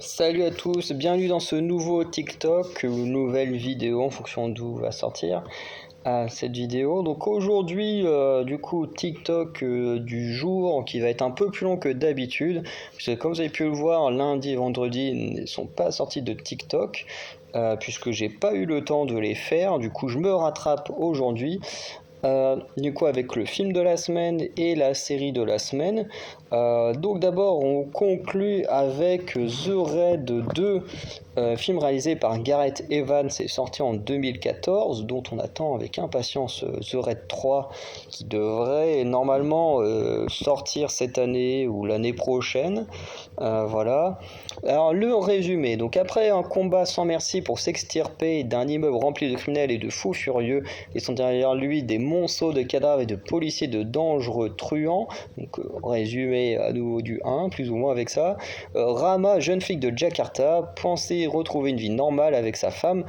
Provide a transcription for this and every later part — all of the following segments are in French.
Salut à tous, bienvenue dans ce nouveau TikTok ou nouvelle vidéo en fonction d'où va sortir cette vidéo. Donc aujourd'hui, TikTok du jour qui va être un peu plus long que d'habitude. Parce que comme vous avez pu le voir, lundi et vendredi ne sont pas sortis de TikTok. Puisque j'ai pas eu le temps de les faire, du coup je me rattrape aujourd'hui. Avec le film de la semaine et la série de la semaine. Donc d'abord on conclut avec The Raid 2, film réalisé par Gareth Evans et sorti en 2014, dont on attend avec impatience The Raid 3 qui devrait normalement sortir cette année ou l'année prochaine. Voilà. Alors le résumé, donc après un combat sans merci pour s'extirper d'un immeuble rempli de criminels et de fous furieux, laissant derrière lui des monceaux de cadavres et de policiers de dangereux truands, donc résumé à nouveau du 1, plus ou moins avec ça, Rama, jeune flic de Jakarta, pensait retrouver une vie normale avec sa femme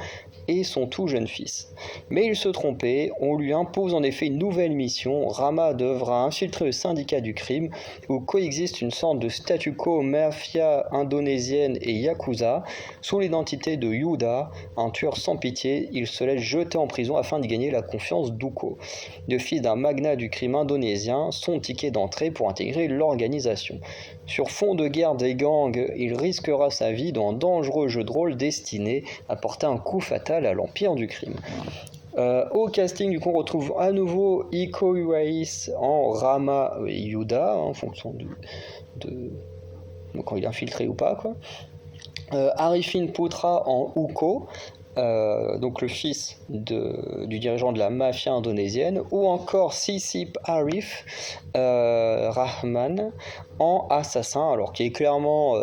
et son tout jeune fils. Mais il se trompait, on lui impose en effet une nouvelle mission. Rama devra infiltrer le syndicat du crime, où coexiste une sorte de statu quo mafia indonésienne et yakuza. Sous l'identité de Yuda, un tueur sans pitié, il se laisse jeter en prison afin d'y gagner la confiance d'Uko, le fils d'un magnat du crime indonésien, son ticket d'entrée pour intégrer l'organisation. Sur fond de guerre des gangs, il risquera sa vie dans un dangereux jeu de rôle destiné à porter un coup fatal à l'empire du crime. Au casting, du coup, on retrouve à nouveau Iko Uwais en Rama et Yuda, en fonction de quand il est infiltré ou pas, quoi. Arifin Putra en Uko, donc le fils du dirigeant de la mafia indonésienne, ou encore Sisip Arif Rahman en assassin, alors qui est clairement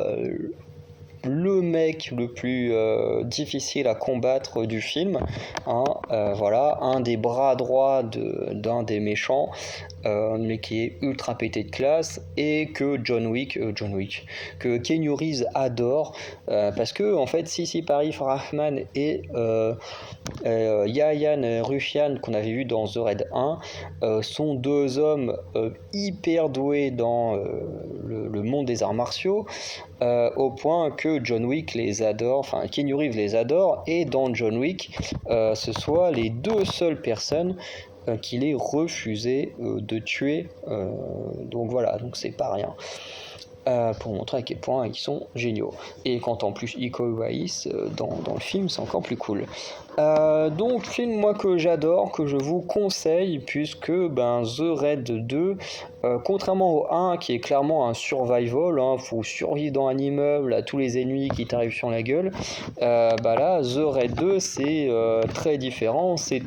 le mec le plus difficile à combattre du film, voilà, un des bras droits d'un des méchants, mais qui est ultra pété de classe, et que que Keanu Reeves adore, parce que en fait Sissi Parif Rahman et Yayan Rufian, qu'on avait vu dans The Raid 1, sont deux hommes hyper doués dans le monde des arts martiaux, au point que John Wick les adore, enfin Keanu Reeves les adore, et dans John Wick, ce soit les deux seules personnes qu'il ait refusé de tuer, donc voilà, donc c'est pas rien. Pour montrer à quel point ils sont géniaux. Et quand en plus Iko Uwais dans le film, c'est encore plus cool. Donc film moi que j'adore, que je vous conseille, puisque The Raid 2, contrairement au 1 qui est clairement un survival, faut survivre dans un immeuble à tous les ennemis qui t'arrivent sur la gueule, là The Raid 2 c'est très différent, c'est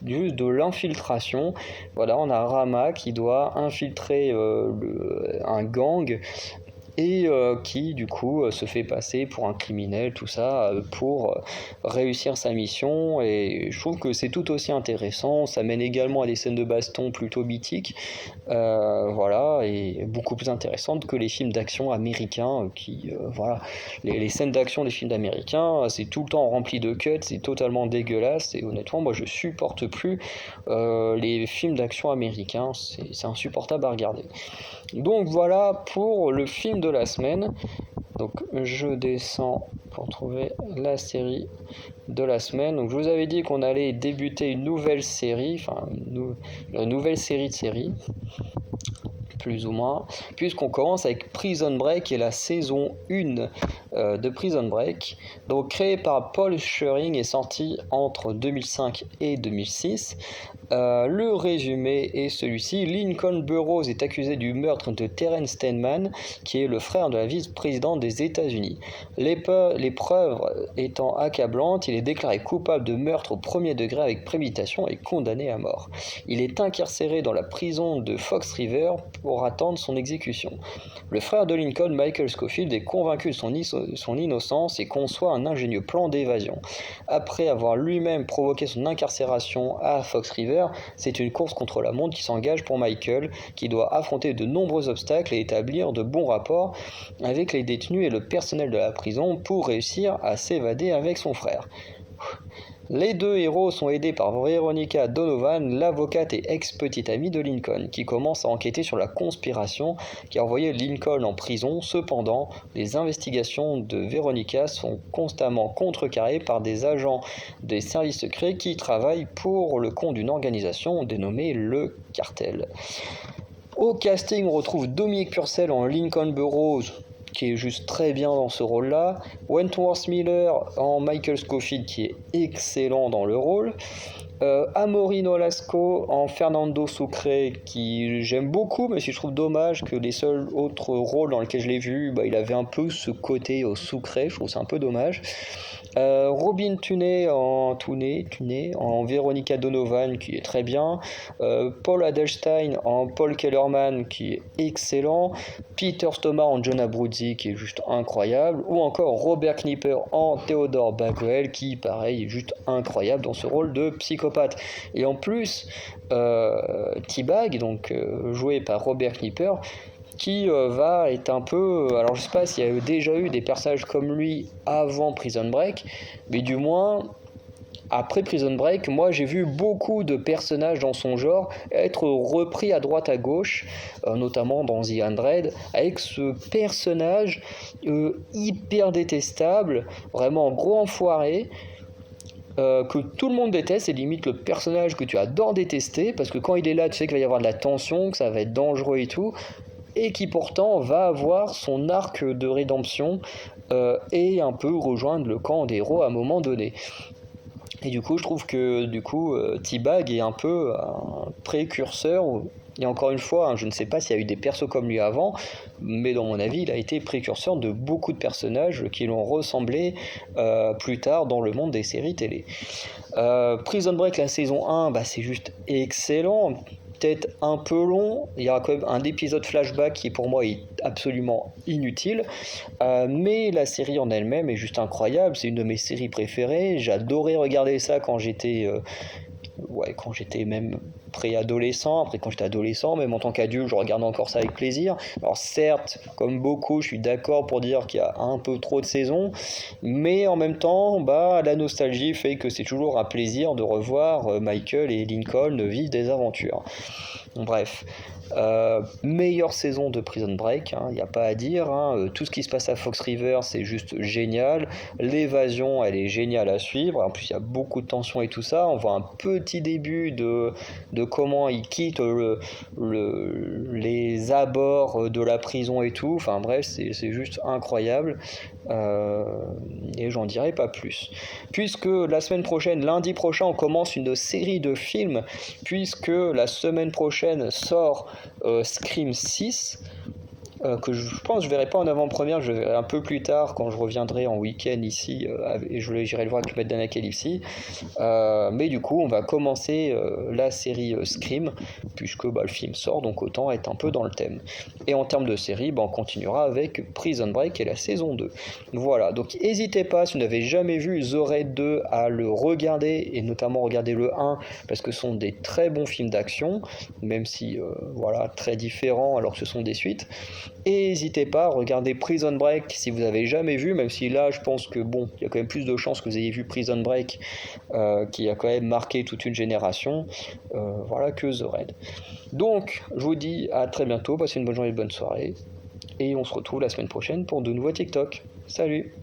juste de l'infiltration. Voilà, on a Rama qui doit infiltrer un gang et qui du coup se fait passer pour un criminel, tout ça, pour réussir sa mission, et je trouve que c'est tout aussi intéressant. Ça mène également à des scènes de baston plutôt mythiques, voilà, et beaucoup plus intéressantes que les films d'action américains, voilà, les scènes d'action des films américains, c'est tout le temps rempli de cuts, c'est totalement dégueulasse, et honnêtement moi je supporte plus les films d'action américains, c'est insupportable à regarder. Donc voilà pour le film de la semaine. Donc je descends pour trouver la série de la semaine. Donc je vous avais dit qu'on allait débuter une nouvelle série, une nouvelle série de séries, plus ou moins, puisqu'on commence avec Prison Break et la saison 1 de Prison Break, donc créé par Paul Schering et sorti entre 2005 et 2006. Le résumé est celui-ci. Lincoln Burroughs est accusé du meurtre de Terence Steinman, qui est le frère de la vice-présidente des États-Unis. Les preuves étant accablantes, il est déclaré coupable de meurtre au premier degré avec préméditation et condamné à mort. Il est incarcéré dans la prison de Fox River pour attendre son exécution. Le frère de Lincoln, Michael Scofield, est convaincu de son innocence et conçoit un ingénieux plan d'évasion. Après avoir lui-même provoqué son incarcération à Fox River, c'est une course contre la montre qui s'engage pour Michael, qui doit affronter de nombreux obstacles et établir de bons rapports avec les détenus et le personnel de la prison pour réussir à s'évader avec son frère. Les deux héros sont aidés par Veronica Donovan, l'avocate et ex-petite amie de Lincoln, qui commence à enquêter sur la conspiration qui a envoyé Lincoln en prison. Cependant, les investigations de Veronica sont constamment contrecarrées par des agents des services secrets qui travaillent pour le compte d'une organisation dénommée le Cartel. Au casting, on retrouve Dominique Purcell en Lincoln Burrows, qui est juste très bien dans ce rôle-là. Wentworth Miller en Michael Scofield, qui est excellent dans le rôle. Amaury Nolasco en Fernando Sucre, qui j'aime beaucoup, mais je trouve dommage que les seuls autres rôles dans lesquels je l'ai vu, il avait un peu ce côté au Sucre, je trouve c'est un peu dommage. Robin Tunney en Veronica Donovan, qui est très bien. Paul Adelstein en Paul Kellerman, qui est excellent. Peter Stormare en John Abruzzi, qui est juste incroyable. Ou encore Robert Knipper en Theodore Bagwell, qui pareil est juste incroyable dans ce rôle de psychopathe. Et en plus, T-Bag, donc joué par Robert Knipper, qui va être un peu... Alors je sais pas s'il y a déjà eu des personnages comme lui avant Prison Break, mais du moins, après Prison Break, moi j'ai vu beaucoup de personnages dans son genre être repris à droite à gauche, notamment dans The 100, avec ce personnage hyper détestable, vraiment gros enfoiré, que tout le monde déteste, c'est limite le personnage que tu adores détester, parce que quand il est là, tu sais qu'il va y avoir de la tension, que ça va être dangereux et tout, et qui pourtant va avoir son arc de rédemption et un peu rejoindre le camp des héros à un moment donné. Et du coup, je trouve que T-Bag est un peu un précurseur. Et encore une fois, je ne sais pas s'il y a eu des persos comme lui avant, mais dans mon avis, il a été précurseur de beaucoup de personnages qui l'ont ressemblé plus tard dans le monde des séries télé. Prison Break, la saison 1, c'est juste excellent. Peut-être un peu long, il y aura quand même un épisode flashback qui pour moi est absolument inutile, mais la série en elle-même est juste incroyable, c'est une de mes séries préférées, j'adorais regarder ça quand j'étais même préadolescent, après quand j'étais adolescent, même en tant qu'adulte, je regarde encore ça avec plaisir. Alors certes, comme beaucoup, je suis d'accord pour dire qu'il y a un peu trop de saisons, mais en même temps, la nostalgie fait que c'est toujours un plaisir de revoir Michael et Lincoln vivre des aventures. Bref, meilleure saison de Prison Break, il n'y a pas à dire, tout ce qui se passe à Fox River c'est juste génial, l'évasion elle est géniale à suivre, en plus il y a beaucoup de tension et tout ça, on voit un petit début de comment ils quittent les abords de la prison et tout, enfin bref c'est juste incroyable, et j'en dirai pas plus. Puisque la semaine prochaine, lundi prochain, on commence une série de films, puisque la semaine prochaine sort Scream 6, que je pense que je verrai pas en avant-première, je verrai un peu plus tard quand je reviendrai en week-end ici et j'irai le voir avec le maître d'Anakel ici, mais du coup on va commencer la série Scream puisque le film sort, donc autant être un peu dans le thème. Et en termes de série, on continuera avec Prison Break et la saison 2. Voilà, donc n'hésitez pas, si vous n'avez jamais vu The Raid 2, à le regarder, et notamment regarder le 1 parce que ce sont des très bons films d'action, même si très différents alors que ce sont des suites. Et n'hésitez pas à regarder Prison Break si vous n'avez jamais vu, même si là je pense que il y a quand même plus de chances que vous ayez vu Prison Break, qui a quand même marqué toute une génération, que The Raid. Donc je vous dis à très bientôt, passez une bonne journée, une bonne soirée, et on se retrouve la semaine prochaine pour de nouveaux TikTok. Salut!